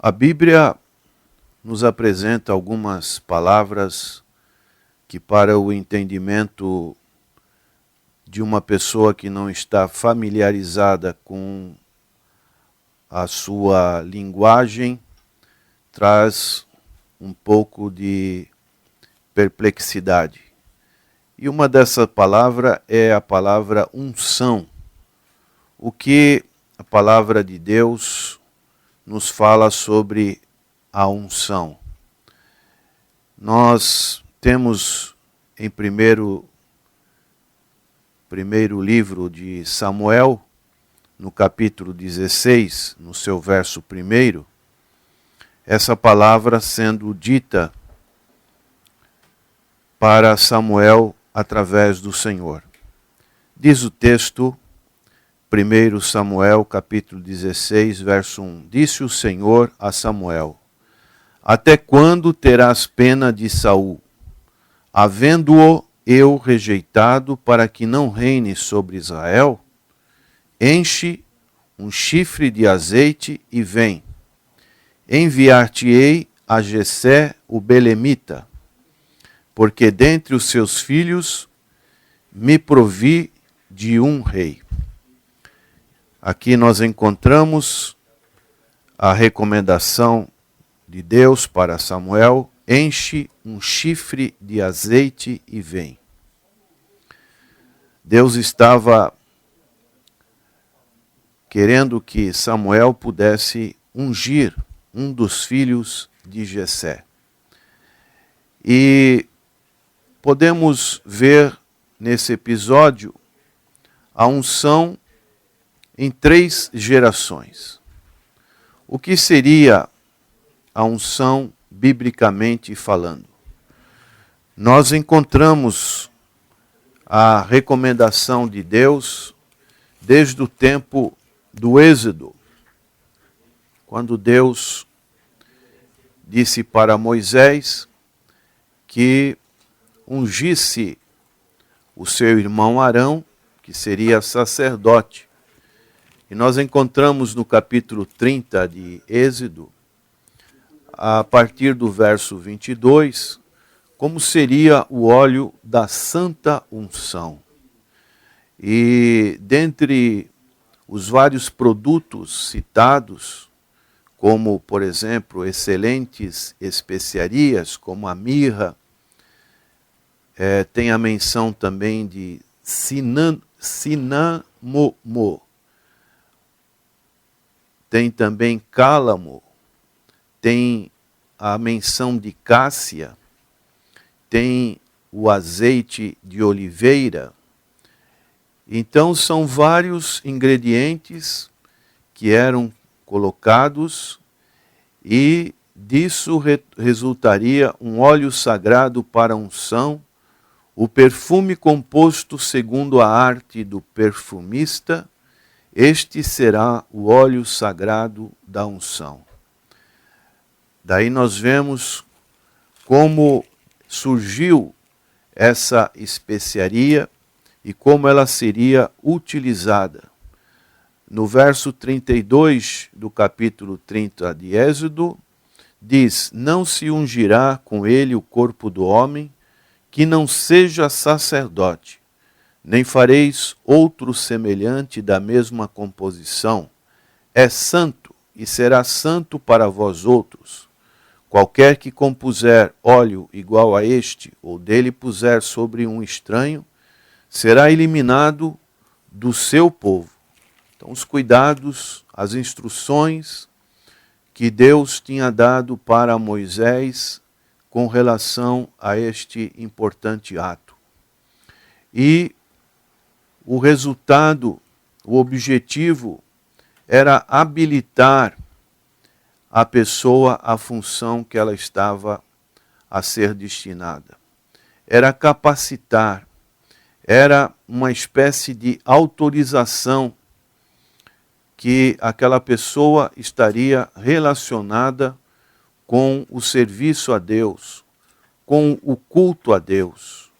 A Bíblia nos apresenta algumas palavras que, para o entendimento de uma pessoa que não está familiarizada com a sua linguagem, traz um pouco de perplexidade. E uma dessa palavra é a palavra unção. O que a palavra de Deus nos fala sobre a unção? Nós temos em primeiro livro de Samuel, no capítulo 16, no seu verso 1, essa palavra sendo dita para Samuel através do Senhor. Diz o texto, 1 Samuel, capítulo 16, verso 1. Disse o Senhor a Samuel: Até quando terás pena de Saul, havendo-o eu rejeitado para que não reine sobre Israel? Enche um chifre de azeite e vem. Enviar-te-ei a Jessé o belemita, porque dentre os seus filhos me provi de um rei. Aqui nós encontramos a recomendação de Deus para Samuel: enche um chifre de azeite e vem. Deus estava querendo que Samuel pudesse ungir um dos filhos de Jessé. E podemos ver nesse episódio a unção em 3 gerações. O que seria a unção biblicamente falando? Nós encontramos a recomendação de Deus desde o tempo do Êxodo, quando Deus disse para Moisés que ungisse o seu irmão Arão, que seria sacerdote. E nós encontramos no capítulo 30 de Êxodo, a partir do verso 22, como seria o óleo da santa unção. E dentre os vários produtos citados, como, por exemplo, excelentes especiarias, como a mirra, tem a menção também de cinamomo, tem também cálamo, tem a menção de cássia, tem o azeite de oliveira. Então são vários ingredientes que eram colocados e disso resultaria um óleo sagrado para unção, o perfume composto segundo a arte do perfumista. Este será o óleo sagrado da unção. Daí nós vemos como surgiu essa especiaria e como ela seria utilizada. No verso 32 do capítulo 30 de Êxodo, diz: Não se ungirá com ele o corpo do homem que não seja sacerdote, nem fareis outro semelhante da mesma composição. É santo e será santo para vós outros. Qualquer que compuser óleo igual a este, ou dele puser sobre um estranho, será eliminado do seu povo. Então, os cuidados, as instruções que Deus tinha dado para Moisés com relação a este importante ato. E o resultado, o objetivo, era habilitar a pessoa à função que ela estava a ser destinada. Era capacitar, era uma espécie de autorização que aquela pessoa estaria relacionada com o serviço a Deus, com o culto a Deus.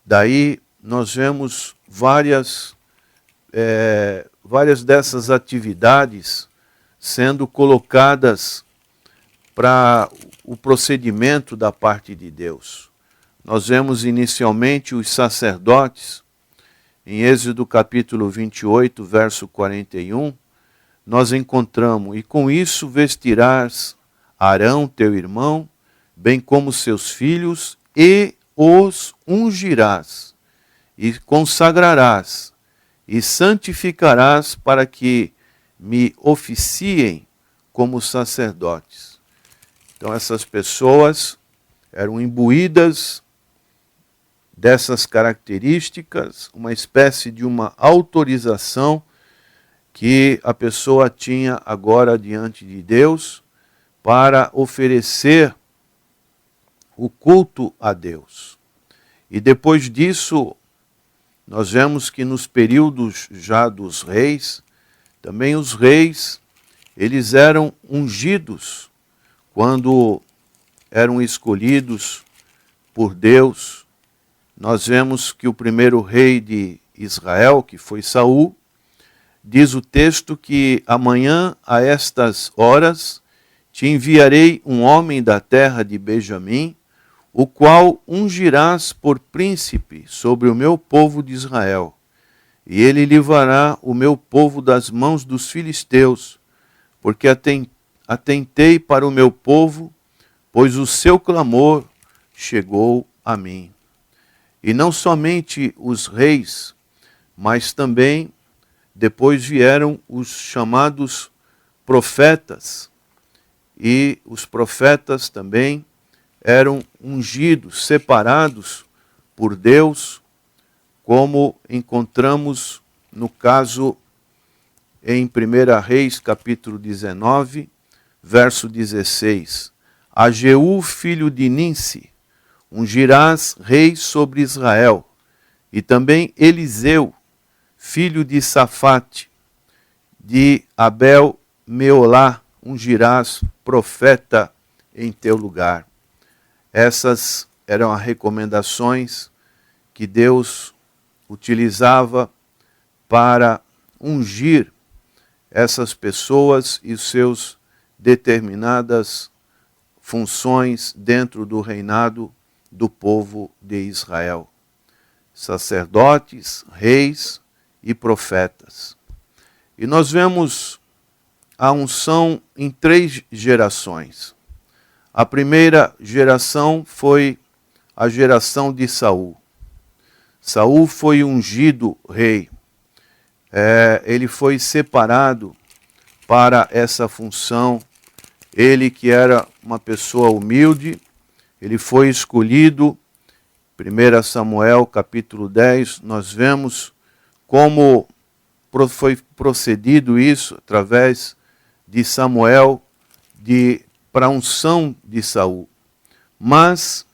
Daí nós vemos várias dessas atividades sendo colocadas para o procedimento da parte de Deus. Nós vemos inicialmente os sacerdotes, em Êxodo capítulo 28, verso 41, nós encontramos: e com isso vestirás Arão, teu irmão, bem como seus filhos, e os ungirás, e consagrarás, e santificarás para que me oficiem como sacerdotes. Então essas pessoas eram imbuídas dessas características, uma espécie de uma autorização que a pessoa tinha agora diante de Deus para oferecer o culto a Deus. E depois disso, nós vemos que nos períodos já dos reis, também os reis, eles eram ungidos quando eram escolhidos por Deus. Nós vemos que o primeiro rei de Israel, que foi Saul, diz o texto que amanhã a estas horas te enviarei um homem da terra de Benjamim, o qual ungirás por príncipe sobre o meu povo de Israel. E ele livrará o meu povo das mãos dos filisteus, porque atentei para o meu povo, pois o seu clamor chegou a mim. E não somente os reis, mas também depois vieram os chamados profetas. E os profetas também eram ungidos, separados por Deus, como encontramos no caso em 1 Reis, capítulo 19, verso 16. A Jeú, filho de Ninsi, ungirás rei sobre Israel, e também Eliseu, filho de Safate, de Abel-Meolá, ungirás profeta em teu lugar. Essas eram as recomendações que Deus utilizava para ungir essas pessoas e seus determinadas funções dentro do reinado do povo de Israel. Sacerdotes, reis e profetas. E nós vemos a unção em 3 gerações. A primeira geração foi a geração de Saul. Saul foi ungido rei. Ele foi separado para essa função. Ele que era uma pessoa humilde, ele foi escolhido. 1 Samuel capítulo 10, nós vemos como foi procedido isso através de Samuel para a unção de Saul. Mas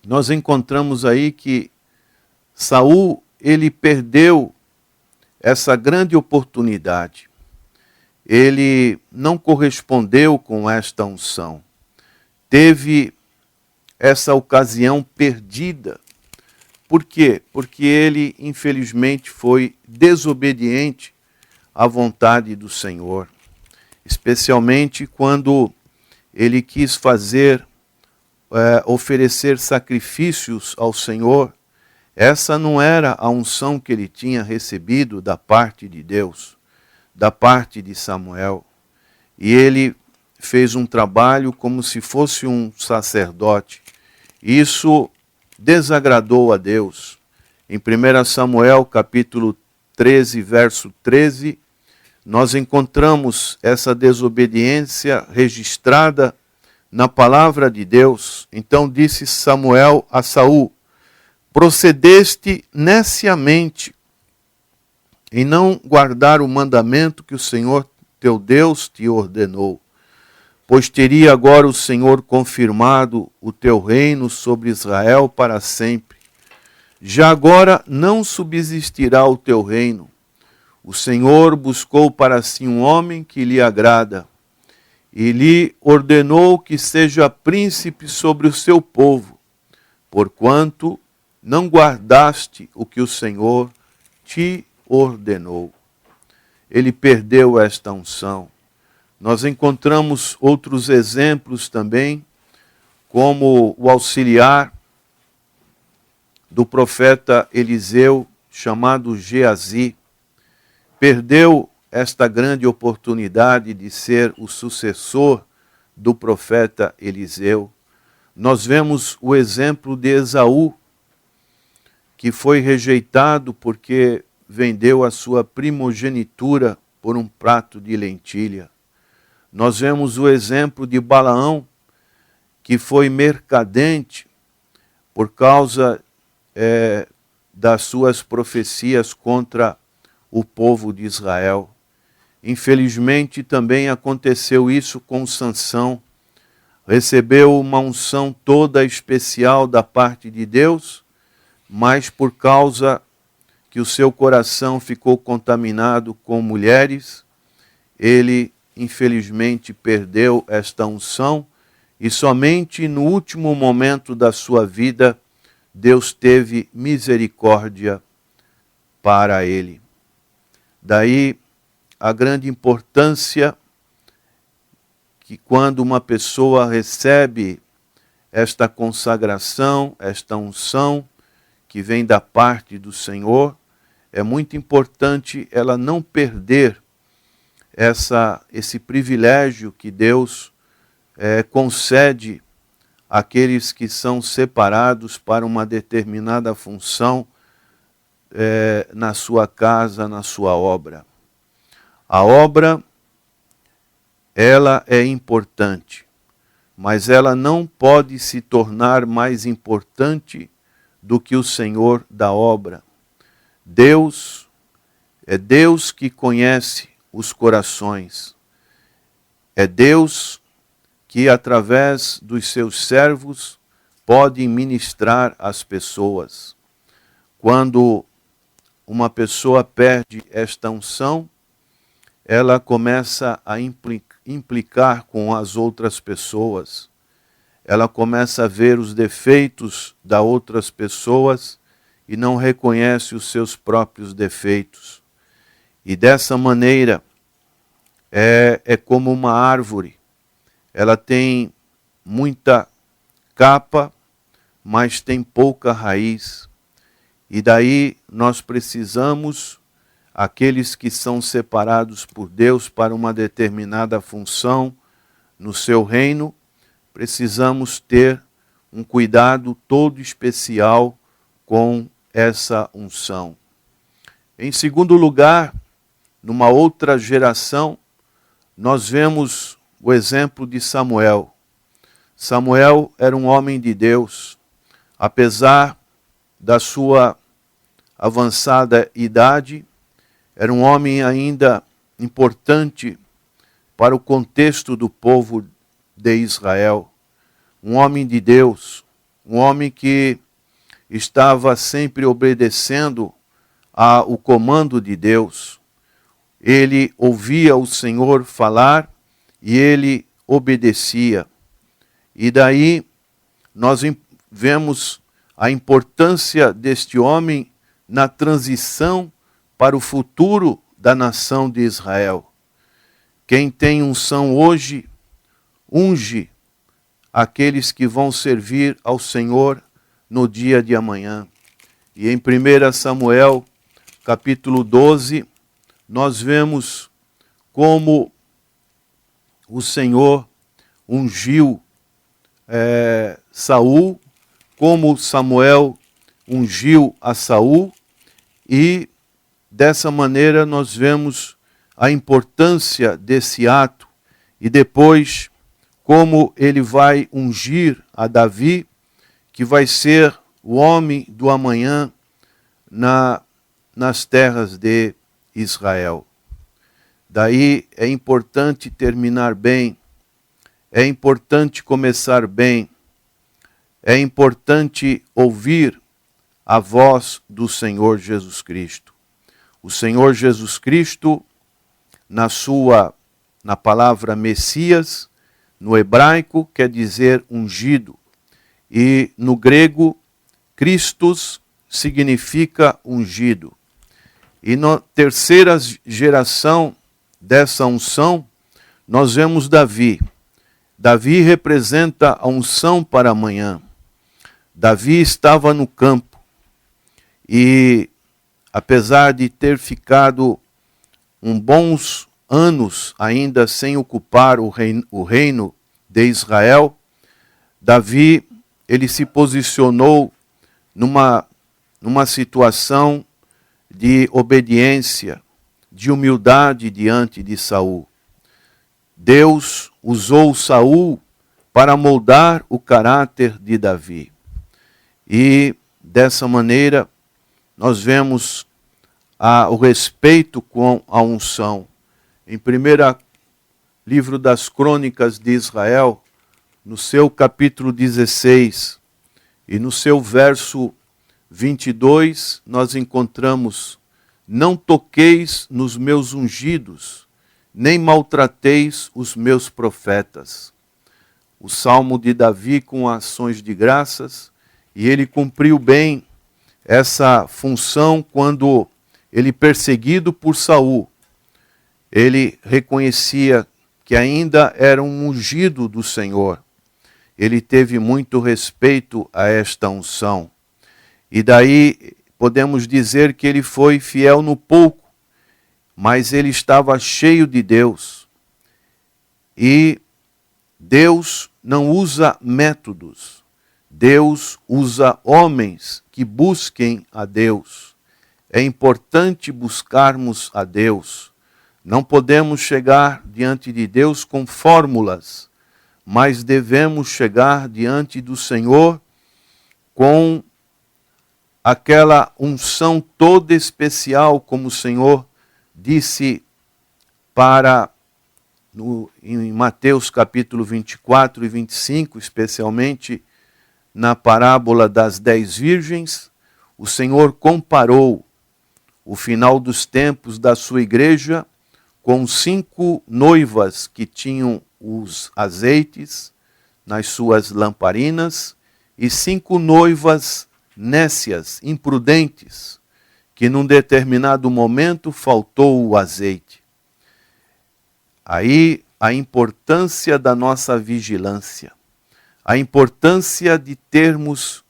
nós encontramos aí que Saul, ele perdeu essa grande oportunidade. Ele não correspondeu com esta unção. Teve essa ocasião perdida. Por quê? Porque ele, infelizmente, foi desobediente à vontade do Senhor. Especialmente quando ele quis oferecer sacrifícios ao Senhor. Essa não era a unção que ele tinha recebido da parte de Deus, da parte de Samuel. E ele fez um trabalho como se fosse um sacerdote. Isso desagradou a Deus. Em 1 Samuel, capítulo 13, verso 13, nós encontramos essa desobediência registrada na palavra de Deus. Então disse Samuel a Saul: procedeste neciamente em não guardar o mandamento que o Senhor teu Deus te ordenou, pois teria agora o Senhor confirmado o teu reino sobre Israel para sempre. Já agora não subsistirá o teu reino. O Senhor buscou para si um homem que lhe agrada, e lhe ordenou que seja príncipe sobre o seu povo, porquanto não guardaste o que o Senhor te ordenou. Ele perdeu esta unção. Nós encontramos outros exemplos também, como o auxiliar do profeta Eliseu, chamado Geazi, perdeu esta grande oportunidade de ser o sucessor do profeta Eliseu. Nós vemos o exemplo de Esaú, que foi rejeitado porque vendeu a sua primogenitura por um prato de lentilha. Nós vemos o exemplo de Balaão, que foi mercadente por causa das suas profecias contra o povo de Israel. Infelizmente também aconteceu isso com Sansão. Recebeu uma unção toda especial da parte de Deus, mas por causa que o seu coração ficou contaminado com mulheres, ele infelizmente perdeu esta unção e somente no último momento da sua vida Deus teve misericórdia para ele. Daí a grande importância que quando uma pessoa recebe esta consagração, esta unção que vem da parte do Senhor, é muito importante ela não perder esse privilégio que Deus concede àqueles que são separados para uma determinada função na sua casa, na sua obra. A obra, ela é importante, mas ela não pode se tornar mais importante do que o Senhor da obra. Deus é Deus que conhece os corações. É Deus que, através dos seus servos, pode ministrar às pessoas. Quando uma pessoa perde esta unção, ela começa a implicar com as outras pessoas. Ela começa a ver os defeitos das outras pessoas e não reconhece os seus próprios defeitos. E dessa maneira, é como uma árvore. Ela tem muita capa, mas tem pouca raiz. E daí nós precisamos, aqueles que são separados por Deus para uma determinada função no seu reino, precisamos ter um cuidado todo especial com essa unção. Em segundo lugar, numa outra geração, nós vemos o exemplo de Samuel. Samuel era um homem de Deus, apesar da sua avançada idade, era um homem ainda importante para o contexto do povo de Israel. Um homem de Deus, um homem que estava sempre obedecendo ao comando de Deus. Ele ouvia o Senhor falar e ele obedecia. E daí nós vemos a importância deste homem na transição para o futuro da nação de Israel. Quem tem unção hoje, unge aqueles que vão servir ao Senhor no dia de amanhã. E em 1 Samuel, capítulo 12, nós vemos como o Senhor ungiu Saul, como Samuel ungiu a Saul, e dessa maneira nós vemos a importância desse ato, e depois como ele vai ungir a Davi, que vai ser o homem do amanhã nas terras de Israel. Daí é importante terminar bem, é importante começar bem, é importante ouvir a voz do Senhor Jesus Cristo. O Senhor Jesus Cristo, na palavra Messias, no hebraico quer dizer ungido, e no grego, Christos significa ungido. E na terceira geração dessa unção, nós vemos Davi. Davi representa a unção para amanhã. Davi estava no campo e, apesar de ter ficado bons anos ainda sem ocupar o reino de Israel, Davi, ele se posicionou numa situação de obediência, de humildade diante de Saul. Deus usou Saul para moldar o caráter de Davi. E dessa maneira nós vemos o respeito com a unção. Em 1 livro das Crônicas de Israel, no seu capítulo 16 e no seu verso 22, nós encontramos: não toqueis nos meus ungidos, nem maltrateis os meus profetas. O salmo de Davi com ações de graças, e ele cumpriu bem essa função quando ele, perseguido por Saul, ele reconhecia que ainda era um ungido do Senhor. Ele teve muito respeito a esta unção. E daí podemos dizer que ele foi fiel no pouco, mas ele estava cheio de Deus. E Deus não usa métodos. Deus usa homens que busquem a Deus. É importante buscarmos a Deus. Não podemos chegar diante de Deus com fórmulas, mas devemos chegar diante do Senhor com aquela unção toda especial, como o Senhor disse em Mateus capítulo 24 e 25, especialmente na parábola das 10 virgens. O Senhor comparou o final dos tempos da sua igreja com 5 noivas que tinham os azeites nas suas lamparinas e 5 noivas nécias, imprudentes, que num determinado momento faltou o azeite. Aí a importância da nossa vigilância, a importância de termos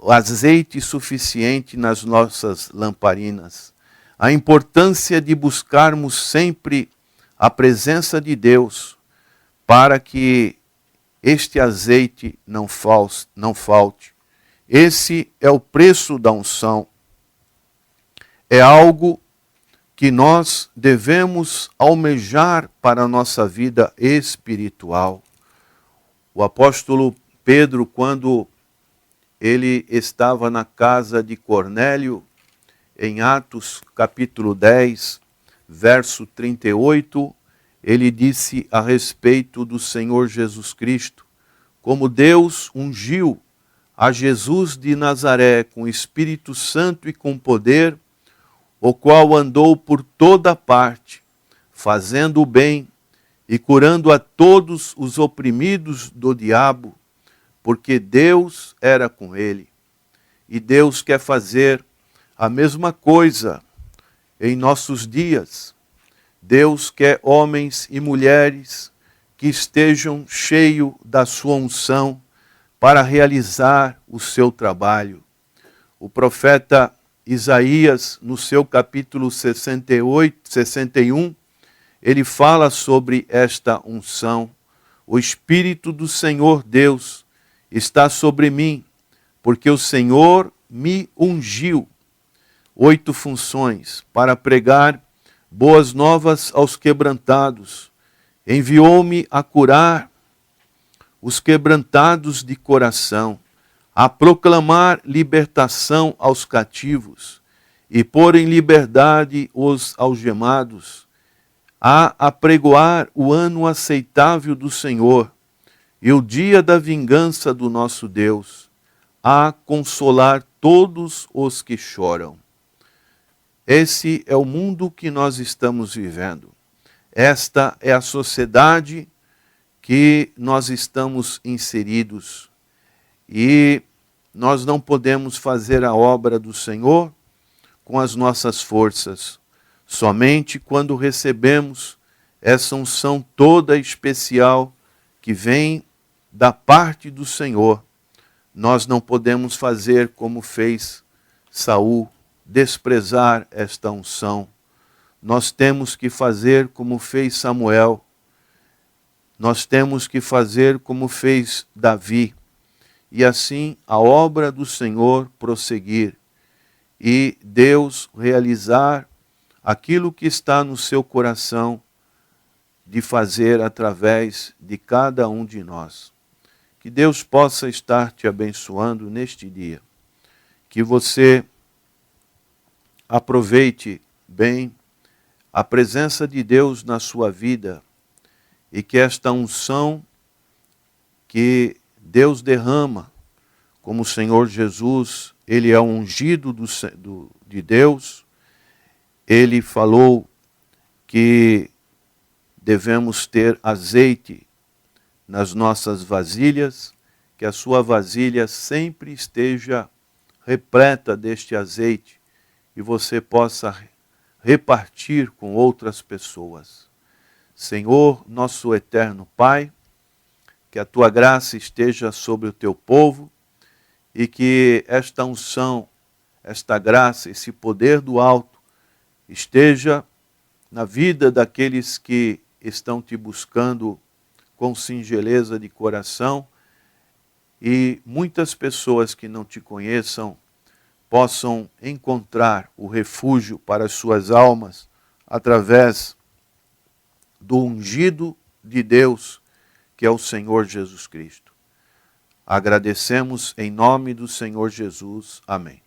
azeite suficiente nas nossas lamparinas, a importância de buscarmos sempre a presença de Deus para que este azeite não falte. Esse é o preço da unção. É algo que nós devemos almejar para a nossa vida espiritual. O apóstolo Pedro, quando ele estava na casa de Cornélio, em Atos capítulo 10, verso 38, ele disse a respeito do Senhor Jesus Cristo, como Deus ungiu a Jesus de Nazaré com Espírito Santo e com poder, o qual andou por toda parte, fazendo o bem e curando a todos os oprimidos do diabo, porque Deus era com ele. E Deus quer fazer a mesma coisa em nossos dias. Deus quer homens e mulheres que estejam cheios da sua unção para realizar o seu trabalho. O profeta Isaías, no seu capítulo 61, ele fala sobre esta unção. O Espírito do Senhor Deus está sobre mim, porque o Senhor me ungiu. 8 funções: para pregar boas novas aos quebrantados, enviou-me a curar os quebrantados de coração, a proclamar libertação aos cativos e pôr em liberdade os algemados, a apregoar o ano aceitável do Senhor e o dia da vingança do nosso Deus, a consolar todos os que choram. Esse é o mundo que nós estamos vivendo. Esta é a sociedade que nós estamos inseridos. E nós não podemos fazer a obra do Senhor com as nossas forças. Somente quando recebemos essa unção toda especial que vem da parte do Senhor. Nós não podemos fazer como fez Saul, desprezar esta unção. Nós temos que fazer como fez Samuel. Nós temos que fazer como fez Davi. E assim a obra do Senhor prosseguir. E Deus realizar aquilo que está no seu coração de fazer através de cada um de nós. Que Deus possa estar te abençoando neste dia. Que você aproveite bem a presença de Deus na sua vida e que esta unção que Deus derrama, como o Senhor Jesus, Ele é o ungido de Deus, Ele falou que devemos ter azeite nas nossas vasilhas, que a sua vasilha sempre esteja repleta deste azeite e você possa repartir com outras pessoas. Senhor, nosso eterno Pai, que a tua graça esteja sobre o teu povo e que esta unção, esta graça, esse poder do alto esteja na vida daqueles que estão te buscando com singeleza de coração e muitas pessoas que não te conheçam possam encontrar o refúgio para as suas almas através do ungido de Deus, que é o Senhor Jesus Cristo. Agradecemos em nome do Senhor Jesus. Amém.